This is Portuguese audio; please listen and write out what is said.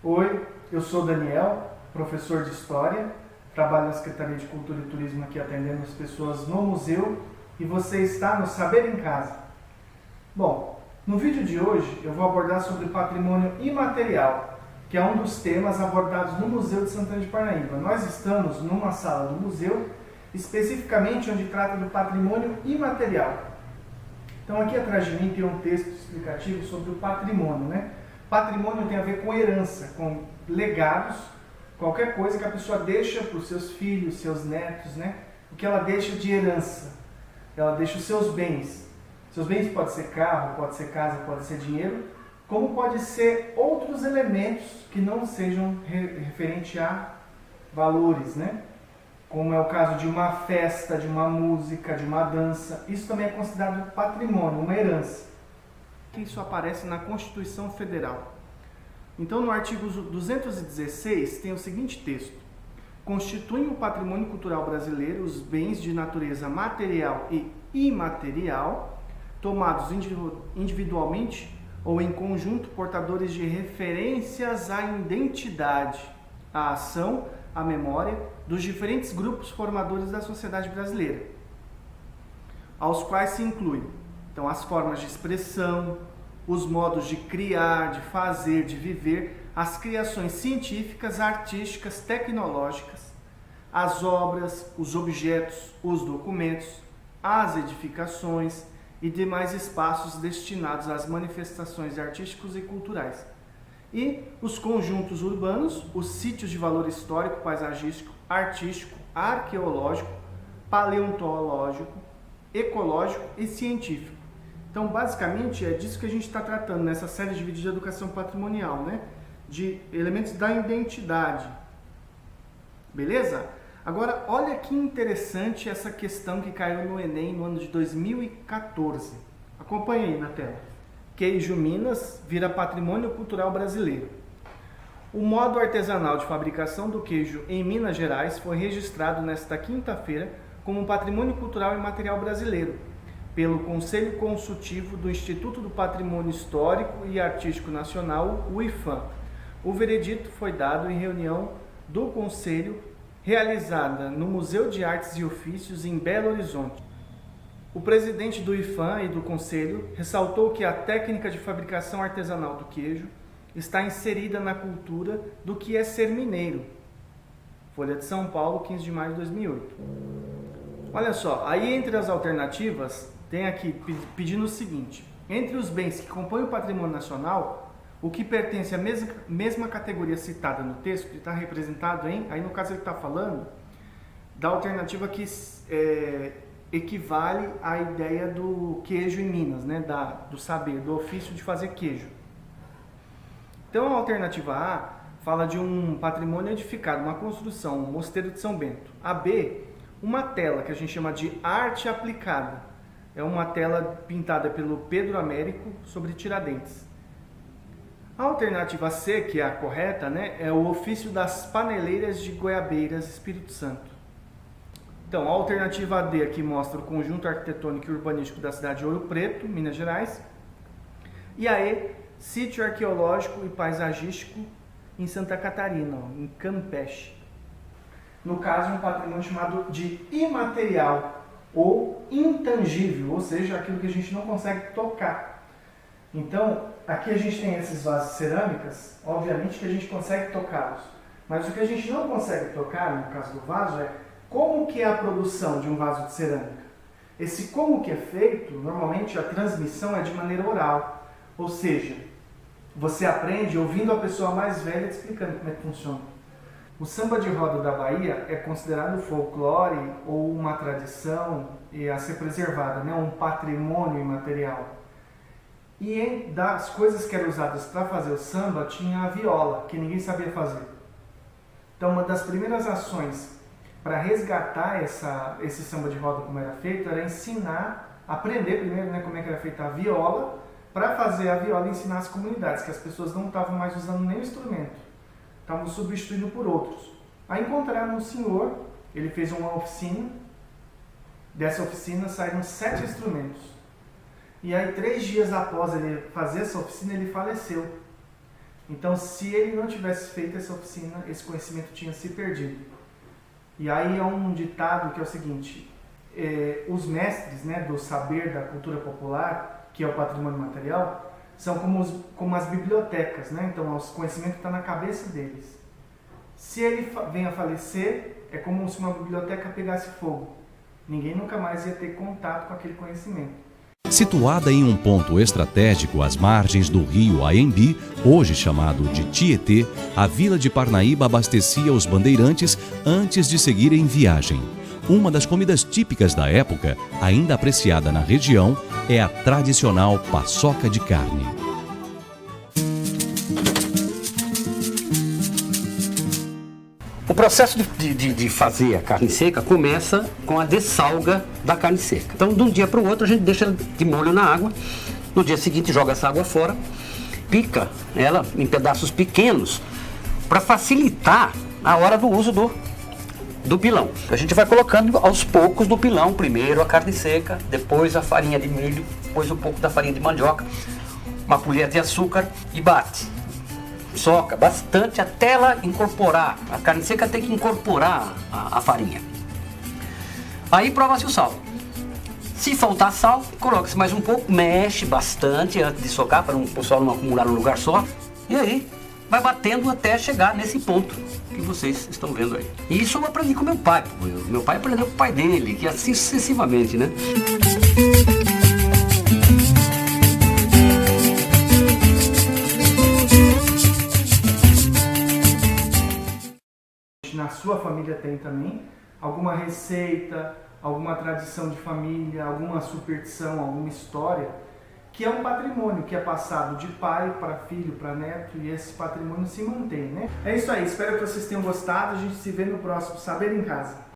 Oi, eu sou Daniel, professor de História, trabalho na Secretaria de Cultura e Turismo aqui atendendo as pessoas no museu e você está no Saber em Casa. Bom, no vídeo de hoje eu vou abordar sobre patrimônio imaterial, que é um dos temas abordados no Museu de Santana de Parnaíba. Nós estamos numa sala do museu, especificamente onde trata do patrimônio imaterial. Então aqui atrás de mim tem um texto explicativo sobre o patrimônio, né? Patrimônio tem a ver com herança, com legados, qualquer coisa que a pessoa deixa para os seus filhos, seus netos, né? O que ela deixa de herança. Ela deixa os seus bens. Seus bens pode ser carro, pode ser casa, pode ser dinheiro, como pode ser outros elementos que não sejam referentes a valores, né? Como é o caso de uma festa, de uma música, de uma dança. Isso também é considerado patrimônio, uma herança. Isso aparece na Constituição Federal. Então, no artigo 216, tem o seguinte texto: constituem o patrimônio cultural brasileiro os bens de natureza material e imaterial, tomados individualmente ou em conjunto, portadores de referências à identidade, à ação, à memória dos diferentes grupos formadores da sociedade brasileira, aos quais se incluem então as formas de expressão, os modos de criar, de fazer, de viver, as criações científicas, artísticas, tecnológicas, as obras, os objetos, os documentos, as edificações e demais espaços destinados às manifestações artísticas e culturais. E os conjuntos urbanos, os sítios de valor histórico, paisagístico, artístico, arqueológico, paleontológico, ecológico e científico. Então, basicamente, é disso que a gente está tratando nessa série de vídeos de educação patrimonial, né? De elementos da identidade. Beleza? Agora, olha que interessante essa questão que caiu no Enem no ano de 2014. Acompanhe aí na tela. Queijo Minas vira patrimônio cultural brasileiro. O modo artesanal de fabricação do queijo em Minas Gerais foi registrado nesta quinta-feira como patrimônio cultural e material brasileiro, pelo Conselho Consultivo do Instituto do Patrimônio Histórico e Artístico Nacional, o IPHAN. O veredito foi dado em reunião do Conselho realizada no Museu de Artes e Ofícios em Belo Horizonte. O presidente do IPHAN e do Conselho ressaltou que a técnica de fabricação artesanal do queijo está inserida na cultura do que é ser mineiro. Folha de São Paulo, 15 de maio de 2008. Olha só, aí entre as alternativas tem aqui pedindo o seguinte: entre os bens que compõem o patrimônio nacional, o que pertence à mesma categoria citada no texto, que está representado em, aí no caso ele está falando da alternativa que equivale à ideia do queijo em Minas, né? Do saber, do ofício de fazer queijo. Então a alternativa A fala de um patrimônio edificado, uma construção, um mosteiro de São Bento. A B, uma tela que a gente chama de arte aplicada. É uma tela pintada pelo Pedro Américo sobre Tiradentes. A alternativa C, que é a correta, né, é o ofício das paneleiras de Goiabeiras, Espírito Santo. Então, a alternativa D aqui mostra o conjunto arquitetônico e urbanístico da cidade de Ouro Preto, Minas Gerais. E a E, sítio arqueológico e paisagístico em Santa Catarina, em Campeche. No caso, um patrimônio chamado de imaterial ou intangível, ou seja, aquilo que a gente não consegue tocar. Então, aqui a gente tem esses vasos de cerâmicas, obviamente que a gente consegue tocá-los, mas o que a gente não consegue tocar, no caso do vaso, é como que é a produção de um vaso de cerâmica. Esse como que é feito, normalmente a transmissão é de maneira oral, ou seja, você aprende ouvindo a pessoa mais velha te explicando como é que funciona. O samba de roda da Bahia é considerado folclore ou uma tradição a ser preservada, né? Um patrimônio imaterial. E das coisas que eram usadas para fazer o samba, tinha a viola, que ninguém sabia fazer. Então, uma das primeiras ações para resgatar esse samba de roda como era feito, era ensinar, aprender primeiro, né, como é que era feita a viola, para fazer a viola e ensinar as comunidades, que as pessoas não estavam mais usando nenhum instrumento. Estavam substituindo por outros. Aí encontraram um senhor, ele fez uma oficina, dessa oficina saíram 7 instrumentos. E aí 3 dias após ele fazer essa oficina, ele faleceu. Então, se ele não tivesse feito essa oficina, esse conhecimento tinha se perdido. E aí é um ditado que é o seguinte: os mestres, né, do saber da cultura popular, que é o patrimônio material, são como as bibliotecas, né? Então, o conhecimento está na cabeça deles. Se ele vem a falecer, é como se uma biblioteca pegasse fogo. Ninguém nunca mais ia ter contato com aquele conhecimento. Situada em um ponto estratégico às margens do rio Anhembi, hoje chamado de Tietê, a vila de Parnaíba abastecia os bandeirantes antes de seguirem viagem. Uma das comidas típicas da época, ainda apreciada na região, é a tradicional paçoca de carne. O processo de fazer a carne seca começa com a dessalga da carne seca. Então, de um dia para o outro, a gente deixa ela de molho na água. No dia seguinte, joga essa água fora, pica ela em pedaços pequenos para facilitar a hora do uso do pilão. A gente vai colocando aos poucos no pilão, primeiro a carne seca, depois a farinha de milho, depois um pouco da farinha de mandioca, uma colher de açúcar e bate. Soca bastante até ela incorporar. A carne seca tem que incorporar a farinha. Aí prova-se o sal. Se faltar sal, coloca-se mais um pouco, mexe bastante antes de socar para o sal não acumular num lugar só. E aí vai batendo até chegar nesse ponto que vocês estão vendo aí. E isso eu aprendi com meu pai. Meu pai aprendeu com o pai dele, que assim sucessivamente, né? Na sua família tem também alguma receita, alguma tradição de família, alguma superstição, alguma história, que é um patrimônio que é passado de pai para filho, para neto, e esse patrimônio se mantém, né? É isso aí, espero que vocês tenham gostado, a gente se vê no próximo Saber em Casa.